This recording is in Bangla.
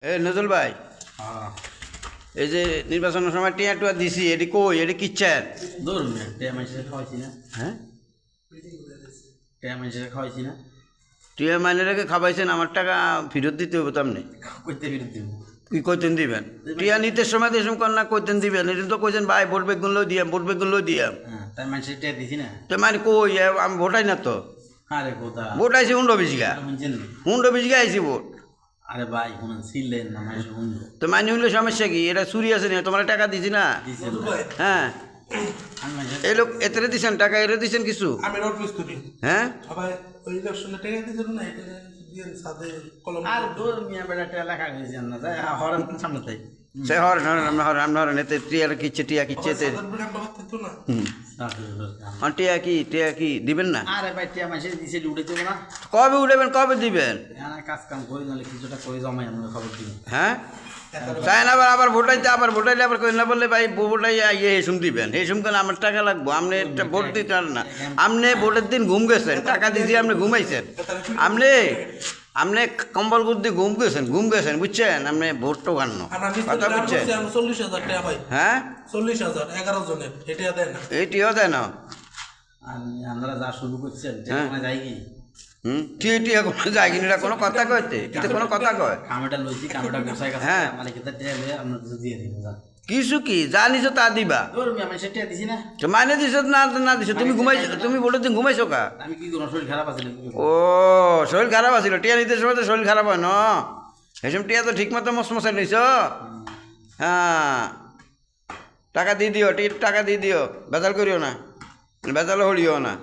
নজরুল ভাই, হ্যাঁ এই যে নির্বাচনের সময় টিয়া টুয়া দিছি, এটি কই, এটি কিচ্ছেন? ধরুন না টেয়া মানুষের খাওয়াইছি না, হ্যাঁ, টেয়া মানুষের খাওয়াইছি না, টিয়া মাইনে রেখে খাবাইছেন, আমার টাকা ফেরত দিতে হবে তো আপনি। কইতে ফেরত দিব। কি কইতেন দিবেন? টিয়া নিতে সময় দেশম কর না কইতেন দিবেন, এটা তো কইছেন ভাই ভোট বেগুনলেও দিয়াম, ভোট বেগুনলেও দিয়াম। হ্যাঁ তাই মানুষের টেয়া দিছি না। তো মানে কই, আমি ভোটাই না তো। আরে কোথা ভোট আইসি 19-20 শুনছেন না? 19-20 আইসি ভোট। আরে ভাই শুনেন ছিলেন না মানুষ শুনলো তো মাইনে হইলে সমস্যা কি? এটা চুরি আছে না, তোমার টাকা দিছি না। দিছেন হ্যাঁ, আমি মানুষের এই লোক এতে দিছেন টাকা, এরে দিছেন কিছু? আমি নোট মিস্ত্রি হ্যাঁ, সবাই ওই ইলেকশনে টেকে দিয়েছিল না, এটা দিয়ে সাথে কলম আর দূর মিয়া বেড়া টেয়া লেখা দিয়েছেন না যাই হরেন সামনে তাই সে হর হর এতে টিয়ার কিচ্ছে, টিয়া কিচ্ছে এতে। না টিয়া কি দিবেন না? আরে ভাই টেয়া মানুষের দিছে উঠেছে না, কবে উঠাবেন, কবে দিবেন? এখানে কাজ কাম করি নাহলে কিছুটা করে জমাই আমরা খবর দিব। হ্যাঁ, চাই না আবার ভোটাইতে, আবার কই না বললে ভাই ভোটাই ইয়ে হেসুম দিবেন, হেসুম কেন আমার টাকা লাগবো, আপনি একটা ভোট দিতে পারেন না। আপনি ভোটের দিন ঘুম গেছেন, টাকা দিয়েছি আপনি ঘুমাইছেন, আপনি কম্বল গুদ্ধি ঘুম গেছেন বুঝছেন, আপনি ভোট তো গান আমরা কথা বুঝছেন? 40,000 টাকা ভাই, হ্যাঁ, 40,000 11 জনের, এটা দেয় না। এইটিও দেয় না। আর আপনারা যা শুরু করছেন সেখানে যাই কি টিয়া কোনো যায় কিনা, এটা কোনো কথা কইতে, এটা কোনো কথা কয়? কামেটা লইছি কামেটা গোছাই গেছে হ্যাঁ। মালিকের টেয়া লয়ে আপনার কিছু দিয়ে দিব যা কিছু কি যা নিছো তা দিবা। ধরুন মিয়া মানুষের টেয়া দিছি না, তো মাইনে দিছো না দিছো, তুমি ঘুমাইছো, তুমি ভোটের দিন ঘুমাইছো কা? আমি কি করবো শরীর খারাপ আছে ও, শরীর খারাপ আছিল, টিয়া নিতে সময় তো শরীর খারাপ হয় না, এসব টিয়া তো ঠিক মতো মশমশাই নিছ। হ্যাঁ, টাকা দিয়ে দিও, টাকা দিয়ে দিও, বেজাল করিও না, বেজাল হলিও না।